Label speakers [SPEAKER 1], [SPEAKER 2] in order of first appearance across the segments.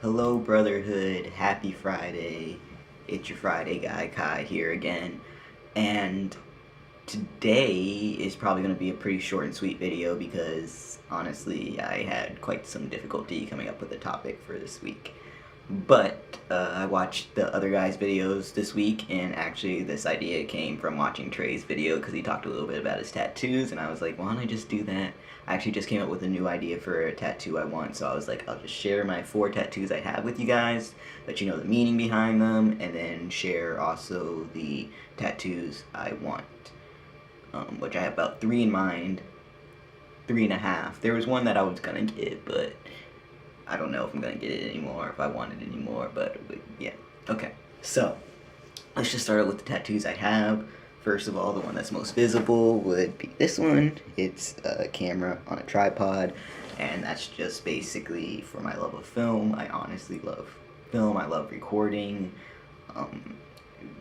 [SPEAKER 1] Hello, Brotherhood. Happy Friday. It's your Friday guy, Kai, here again. And today is probably going to be a pretty short and sweet video because, honestly, I had quite some difficulty coming up with a topic for this week. But I watched the other guy's videos this week, and actually this idea came from watching Trey's video because he talked a little bit about his tattoos, and I was like, why don't I just do that? I actually just came up with a new idea for a tattoo I want, so I was like, I'll just share my 4 tattoos I have with you guys, let you know the meaning behind them, and then share also the tattoos I want, which I have about 3 in mind, 3.5. There was one that I was gonna get, but I don't know if I'm gonna get it anymore, if I want it anymore, but yeah. Okay, so let's just start out with the tattoos I have. First of all, the one that's most visible would be this one. It's a camera on a tripod, and that's just basically for my love of film. I honestly love film. I love recording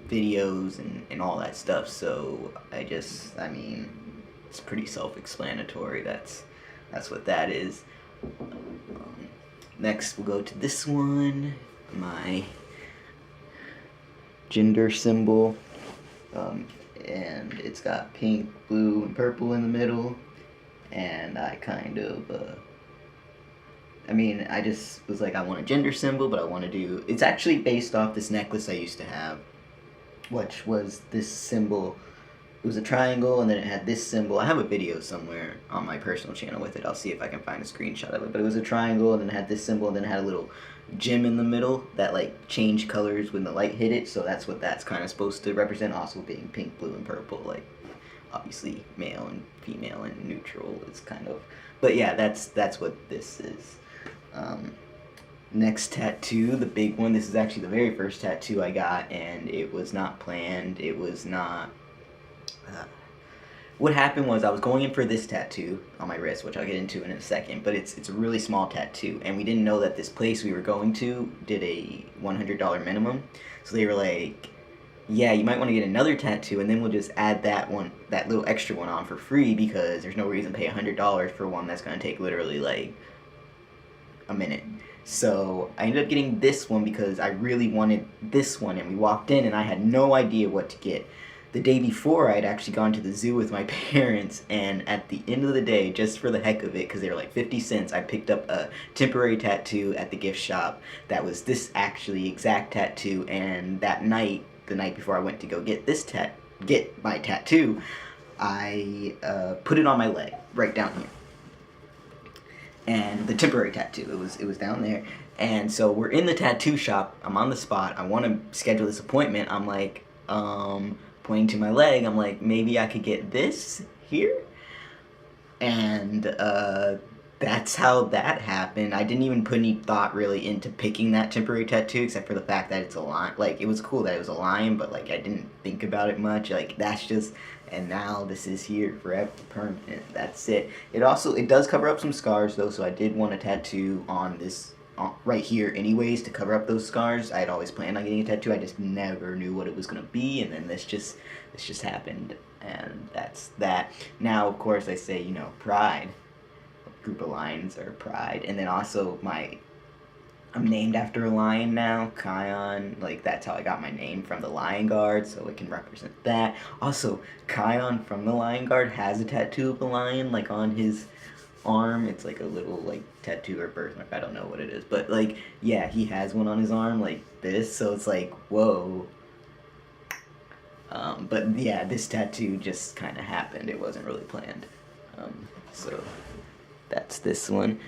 [SPEAKER 1] videos and all that stuff, so I mean, it's pretty self-explanatory. That's what that is. Next, we'll go to this one, my gender symbol, and it's got pink, blue, and purple in the middle, and I kind of, I just was like, I want a gender symbol, but I want to do, it's actually based off this necklace I used to have, which was this symbol. It was a triangle, and then it had this symbol. I have a video somewhere on my personal channel with it. I'll see if I can find a screenshot of it. But it was a triangle, and then it had this symbol, and then it had a little gem in the middle that, like, changed colors when the light hit it. So that's what that's kind of supposed to represent, also being pink, blue, and purple. Like, obviously, male and female and neutral is kind of... But yeah, that's what this is. Next tattoo, the big one. This is actually the very first tattoo I got, and it was not planned. It was not... what happened was I was going in for this tattoo on my wrist, which I'll get into in a second, but it's a really small tattoo, and we didn't know that this place we were going to did a $100 minimum, so they were like, yeah, you might want to get another tattoo, and then we'll just add that little extra one on for free, because there's no reason to pay $100 for one that's going to take literally like a minute. So I ended up getting this one because I really wanted this one, and we walked in and I had no idea what to get. The day before, I had actually gone to the zoo with my parents, and at the end of the day, just for the heck of it, because they were like 50 cents, I picked up a temporary tattoo at the gift shop that was this actually exact tattoo, and that night, the night before I went to go get my tattoo, I put it on my leg, right down here. And the temporary tattoo, it was down there. And so we're in the tattoo shop, I'm on the spot, I want to schedule this appointment, I'm like, pointing to my leg, I'm like, maybe I could get this here? And that's how that happened. I didn't even put any thought really into picking that temporary tattoo, except for the fact that it's a lion. Like, it was cool that it was a lion, but like, I didn't think about it much. Like, that's just, and now this is here forever, permanent. That's it. It does cover up some scars though, so I did want a tattoo on this right here anyways to cover up those scars. I had always planned on getting a tattoo, I just never knew what it was gonna be, and then this just happened, and that's that. Now, of course, I say, you know, pride. A group of lions are pride, and then also I'm named after a lion now, Kaion. Like, that's how I got my name, from the Lion Guard, so it can represent that. Also, Kaion from the Lion Guard has a tattoo of a lion, like, on his arm. It's like a little like tattoo or birthmark, I don't know what it is, but like, yeah, he has one on his arm like this, so it's like, whoa. But yeah, this tattoo just kind of happened, it wasn't really planned. So that's this one.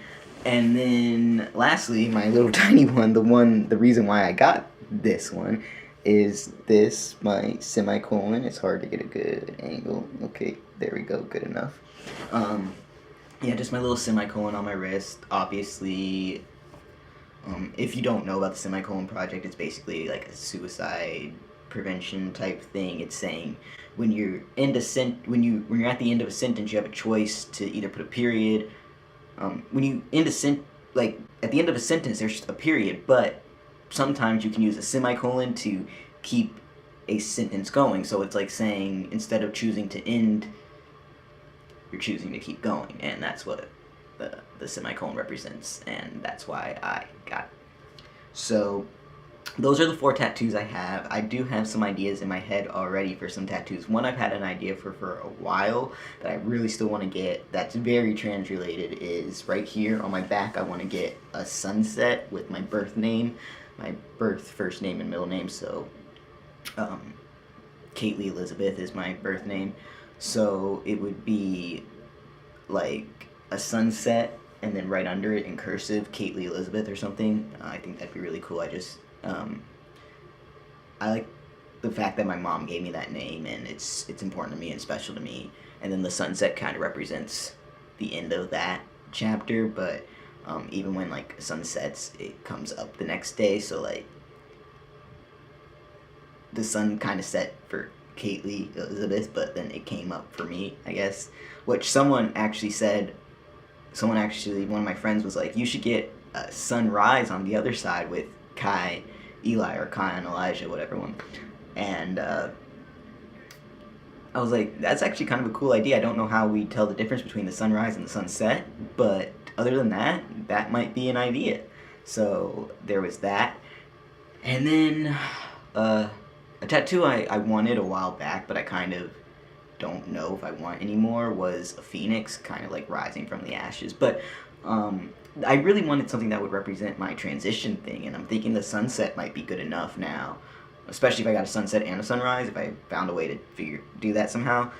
[SPEAKER 1] And then lastly, my little tiny one, the reason why I got this one is this, my semicolon. It's hard to get a good angle. Okay, there we go, good enough. Yeah, just my little semicolon on my wrist. Obviously, if you don't know about the Semicolon Project, it's basically like a suicide prevention type thing. It's saying when you're when you're at the end of a sentence, you have a choice to either put a period. When you like at the end of a sentence, there's a period, but sometimes you can use a semicolon to keep a sentence going. So it's like saying, instead of choosing to end, you're choosing to keep going, and that's what the semicolon represents, and that's why I got So those are the 4 tattoos I have. I do have some ideas in my head already for some tattoos. One I've had an idea for a while that I really still want to get, that's very trans related, is right here on my back. I want to get a sunset with my birth name, my birth first name and middle name. So Kaitley Elizabeth is my birth name. So it would be like a sunset and then right under it in cursive, Kaitley Elizabeth or something. I think that'd be really cool. I like the fact that my mom gave me that name, and it's important to me and special to me. And then the sunset kind of represents the end of that chapter, but even when like sun sets, it comes up the next day. So like the sun kind of set for Kaitley Elizabeth, but then it came up for me, I guess. Which one of my friends was like, you should get sunrise on the other side with Kai Eli or Kaion Elijah, whatever one. And I was like, that's actually kind of a cool idea. I don't know how we tell the difference between the sunrise and the sunset, but other than that, that might be an idea. So there was that. And then a tattoo I wanted a while back, but I kind of don't know if I want anymore, was a phoenix, kind of like rising from the ashes. But I really wanted something that would represent my transition thing, and I'm thinking the sunset might be good enough now, especially if I got a sunset and a sunrise. If I found a way to do that somehow,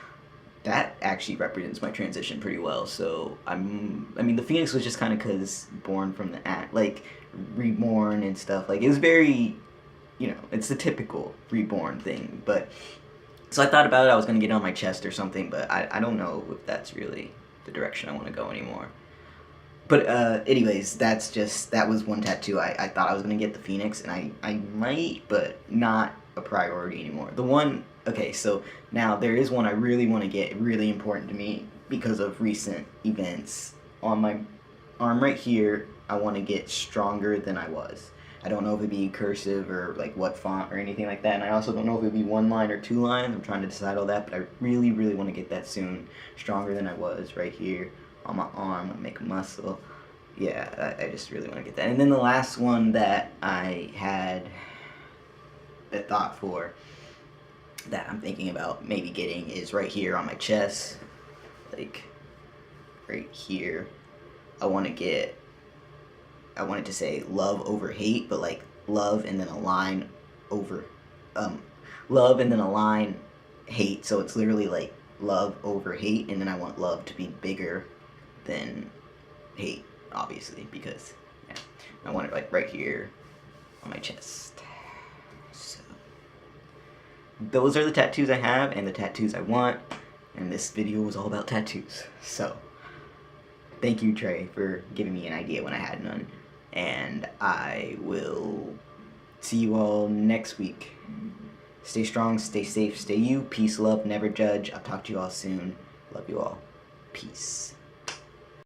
[SPEAKER 1] that actually represents my transition pretty well. So I mean, the phoenix was just kind of because born from the like reborn and stuff. Like it was very, it's the typical reborn thing. But so I thought about it. I was gonna get it on my chest or something, but I don't know if that's really the direction I want to go anymore. But anyways, that was one tattoo. I thought I was going to get the phoenix, and I might, but not a priority anymore. Okay, so now there is one I really want to get, really important to me because of recent events. On my arm right here, I want to get stronger than I was. I don't know if it'd be cursive or like what font or anything like that, and I also don't know if it'd be 1 line or 2 lines. I'm trying to decide all that, but I really, really want to get that soon. Stronger than I was right here on my arm. I make a muscle. Yeah, I just really want to get that. And then the last one that I had a thought for that I'm thinking about maybe getting is right here on my chest, like right here. I want it to say love over hate, but like love and then a line over love and then a line hate. So it's literally like love over hate, and then I want love to be bigger than hate, obviously, because I want it like right here on my chest. So those are the tattoos I have and the tattoos I want, and this video was all about tattoos. So thank you, Trey, for giving me an idea when I had none, and I will see you all next week. Stay strong, stay safe, stay you. Peace, love, never judge. I'll talk to you all soon. Love you all. Peace.